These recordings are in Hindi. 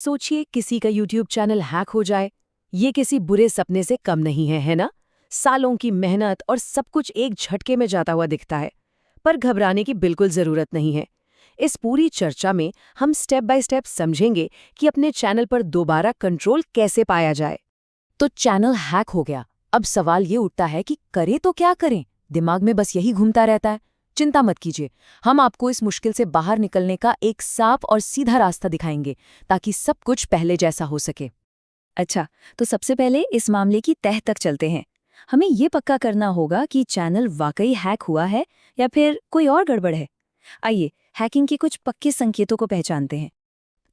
सोचिए किसी का यूट्यूब चैनल हैक हो जाए। ये किसी बुरे सपने से कम नहीं है ना? सालों की मेहनत और सब कुछ एक झटके में जाता हुआ दिखता है। पर घबराने की बिल्कुल जरूरत नहीं है। इस पूरी चर्चा में हम स्टेप बाय स्टेप समझेंगे कि अपने चैनल पर दोबारा कंट्रोल कैसे पाया जाए। तो चैनल हैक हो गया। अब सवाल ये उठता है कि करें तो क्या करें? दिमाग में बस यही घूमता रहता है। चिंता मत कीजिए, हम आपको इस मुश्किल से बाहर निकलने का एक साफ और सीधा रास्ता दिखाएंगे ताकि सब कुछ पहले जैसा हो सके। अच्छा, तो सबसे पहले इस मामले की तह तक चलते हैं। हमें ये पक्का करना होगा कि चैनल वाकई हैक हुआ है या फिर कोई और गड़बड़ है। आइए, हैकिंग के कुछ पक्के संकेतों को पहचानते हैं।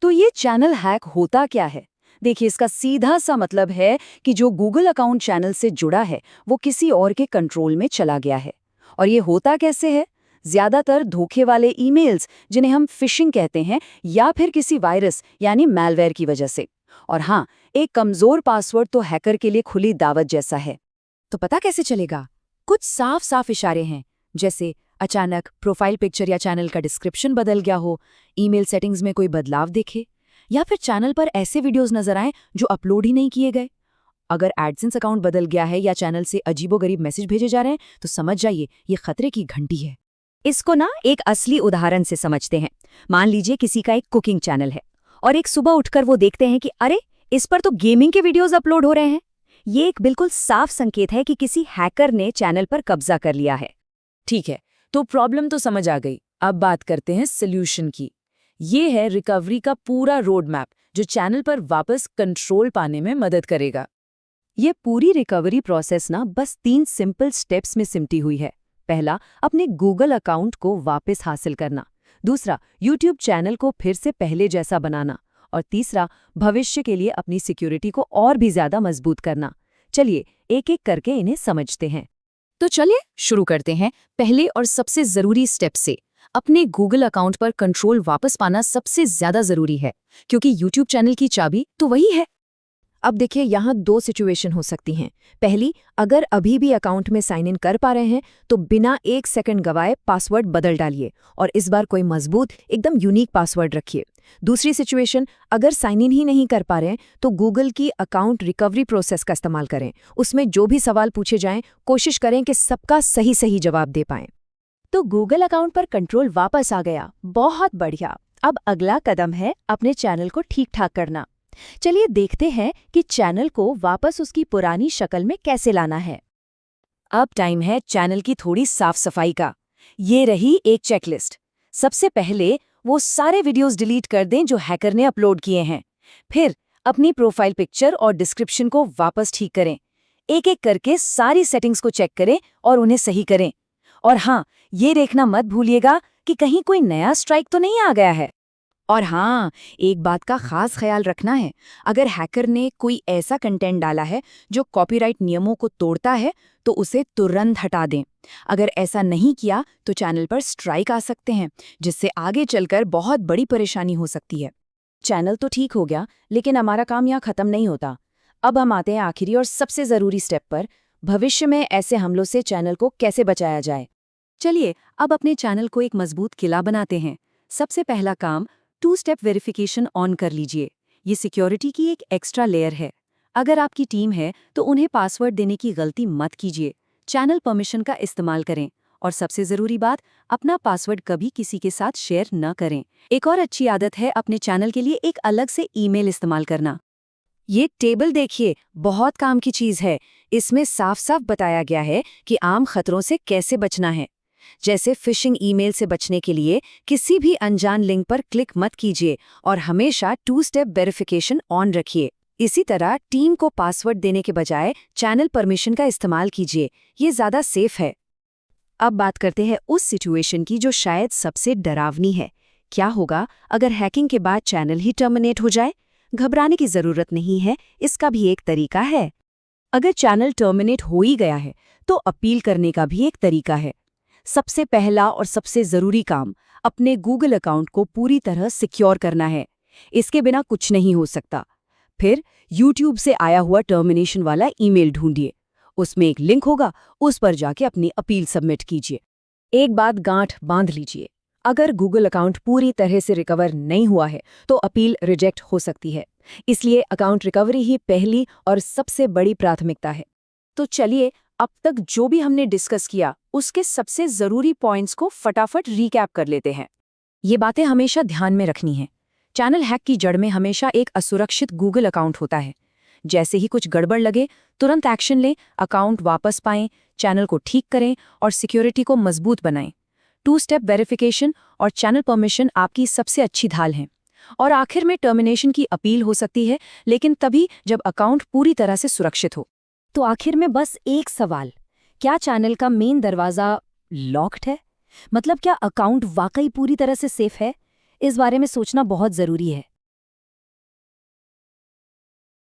तो ये चैनल हैक होता क्या है? देखिए, इसका सीधा सा मतलब है कि जो गूगल अकाउंट चैनल से जुड़ा है वो किसी और के कंट्रोल में चला गया है। और ये होता कैसे है? ज्यादातर धोखे वाले ईमेल्स, जिन्हें हम फिशिंग कहते हैं, या फिर किसी वायरस यानी मैलवेयर की वजह से। और हाँ, एक कमजोर पासवर्ड तो हैकर के लिए खुली दावत जैसा है। तो पता कैसे चलेगा? कुछ साफ साफ इशारे हैं, जैसे अचानक प्रोफाइल पिक्चर या चैनल का डिस्क्रिप्शन बदल गया हो, ईमेल सेटिंग्स में कोई बदलाव दिखे, या फिर चैनल पर ऐसे वीडियोस नजर आएं जो अपलोड ही नहीं किए गए। अगर एडसेंस अकाउंट बदल गया है या चैनल से अजीबोगरीब मैसेज भेजे जा रहे हैं तो समझ जाइए ये खतरे की घंटी है। इसको ना एक असली उदाहरण से समझते हैं। मान लीजिए किसी का एक कुकिंग चैनल है और एक सुबह उठकर वो देखते हैं कि अरे, इस पर तो गेमिंग के वीडियोस अपलोड हो रहे हैं। ये एक बिल्कुल साफ संकेत है कि किसी हैकर ने चैनल पर कब्जा कर लिया है। ठीक है, तो प्रॉब्लम तो समझ आ गई। अब बात करते हैं सोल्यूशन की। ये है रिकवरी का पूरा रोड मैप जो चैनल पर वापस कंट्रोल पाने में मदद करेगा। ये पूरी रिकवरी प्रोसेस ना बस 3 सिंपल स्टेप्स में सिमटी हुई है। पहला, अपने गूगल अकाउंट को वापस हासिल करना। दूसरा, यूट्यूब चैनल को फिर से पहले जैसा बनाना। और तीसरा, भविष्य के लिए अपनी सिक्योरिटी को और भी ज्यादा मजबूत करना। चलिए एक एक करके इन्हें समझते हैं। तो चलिए शुरू करते हैं पहले और सबसे जरूरी स्टेप से। अपने गूगल अकाउंट पर कंट्रोल वापस पाना सबसे ज्यादा जरूरी है, क्योंकि यूट्यूब चैनल की चाबी तो वही है। अब देखिए, यहाँ 2 सिचुएशन हो सकती हैं। पहली, अगर अभी भी अकाउंट में साइन इन कर पा रहे हैं तो बिना 1 सेकंड गवाए पासवर्ड बदल डालिए और इस बार कोई मजबूत एकदम यूनिक पासवर्ड रखिए। दूसरी सिचुएशन, अगर साइन इन ही नहीं कर पा रहे हैं तो गूगल की अकाउंट रिकवरी प्रोसेस का इस्तेमाल करें। उसमें जो भी सवाल पूछे जाएं, कोशिश करें कि सबका सही सही जवाब दे पाएं। तो गूगल अकाउंट पर कंट्रोल वापस आ गया, बहुत बढ़िया। अब अगला कदम है अपने चैनल को ठीक ठाक करना। चलिए देखते हैं कि चैनल को वापस उसकी पुरानी शक्ल में कैसे लाना है। अब टाइम है चैनल की थोड़ी साफ सफाई का। ये रही एक चेकलिस्ट। सबसे पहले वो सारे वीडियोस डिलीट कर दें जो हैकर ने अपलोड किए हैं। फिर अपनी प्रोफाइल पिक्चर और डिस्क्रिप्शन को वापस ठीक करें। एक एक करके सारी सेटिंग्स को चेक करें और उन्हें सही करें। और हाँ, ये देखना मत भूलिएगा कि कहीं कोई नया स्ट्राइक तो नहीं आ गया है। और हाँ, एक बात का खास ख्याल रखना है। अगर हैकर ने कोई ऐसा कंटेंट डाला है जो कॉपीराइट नियमों को तोड़ता है तो उसे तुरंत हटा दें। अगर ऐसा नहीं किया तो चैनल पर स्ट्राइक आ सकते हैं, जिससे आगे चलकर बहुत बड़ी परेशानी हो सकती है। चैनल तो ठीक हो गया, लेकिन हमारा काम यहाँ खत्म नहीं होता। अब हम आते हैं आखिरी और सबसे ज़रूरी स्टेप पर। भविष्य में ऐसे हमलों से चैनल को कैसे बचाया जाए। चलिए अब अपने चैनल को एक मजबूत किला बनाते हैं। सबसे पहला काम, 2 स्टेप वेरिफिकेशन ऑन कर लीजिए। ये सिक्योरिटी की एक एक्स्ट्रा लेयर है। अगर आपकी टीम है तो उन्हें पासवर्ड देने की गलती मत कीजिए। चैनल परमिशन का इस्तेमाल करें। और सबसे ज़रूरी बात, अपना पासवर्ड कभी किसी के साथ शेयर न करें। एक और अच्छी आदत है अपने चैनल के लिए एक अलग से ईमेल इस्तेमाल करना। ये टेबल देखिए, बहुत काम की चीज़ है। इसमें साफ साफ बताया गया है कि आम खतरों से कैसे बचना है। जैसे फिशिंग ईमेल से बचने के लिए किसी भी अनजान लिंक पर क्लिक मत कीजिए और हमेशा 2 स्टेप वेरिफिकेशन ऑन रखिए। इसी तरह टीम को पासवर्ड देने के बजाय चैनल परमिशन का इस्तेमाल कीजिए। ये ज़्यादा सेफ है। अब बात करते हैं उस सिचुएशन की जो शायद सबसे डरावनी है। क्या होगा अगर हैकिंग के बाद चैनल ही टर्मिनेट हो जाए? घबराने की ज़रूरत नहीं है, इसका भी एक तरीका है। अगर चैनल टर्मिनेट हो ही गया है तो अपील करने का भी एक तरीका है। सबसे पहला और सबसे ज़रूरी काम, अपने गूगल अकाउंट को पूरी तरह सिक्योर करना है। इसके बिना कुछ नहीं हो सकता। फिर YouTube से आया हुआ टर्मिनेशन वाला ईमेल ढूंढिए। उसमें एक लिंक होगा, उस पर जाके अपनी अपील सबमिट कीजिए। एक बात गांठ बांध लीजिए, अगर गूगल अकाउंट पूरी तरह से रिकवर नहीं हुआ है तो अपील रिजेक्ट हो सकती है। इसलिए अकाउंट रिकवरी ही पहली और सबसे बड़ी प्राथमिकता है। तो चलिए अब तक जो भी हमने डिस्कस किया उसके सबसे ज़रूरी पॉइंट्स को फटाफट रीकैप कर लेते हैं। ये बातें हमेशा ध्यान में रखनी हैं। चैनल हैक की जड़ में हमेशा एक असुरक्षित गूगल अकाउंट होता है। जैसे ही कुछ गड़बड़ लगे तुरंत एक्शन लें, अकाउंट वापस पाएं, चैनल को ठीक करें और सिक्योरिटी को मजबूत बनाएं। 2 स्टेप वेरिफिकेशन और चैनल परमिशन आपकी सबसे अच्छी ढाल हैं। और आखिर में टर्मिनेशन की अपील हो सकती है, लेकिन तभी जब अकाउंट पूरी तरह से सुरक्षित हो। तो आखिर में बस एक सवाल, क्या चैनल का मेन दरवाज़ा लॉक्ड है? मतलब क्या अकाउंट वाकई पूरी तरह से सेफ है? इस बारे में सोचना बहुत ज़रूरी है।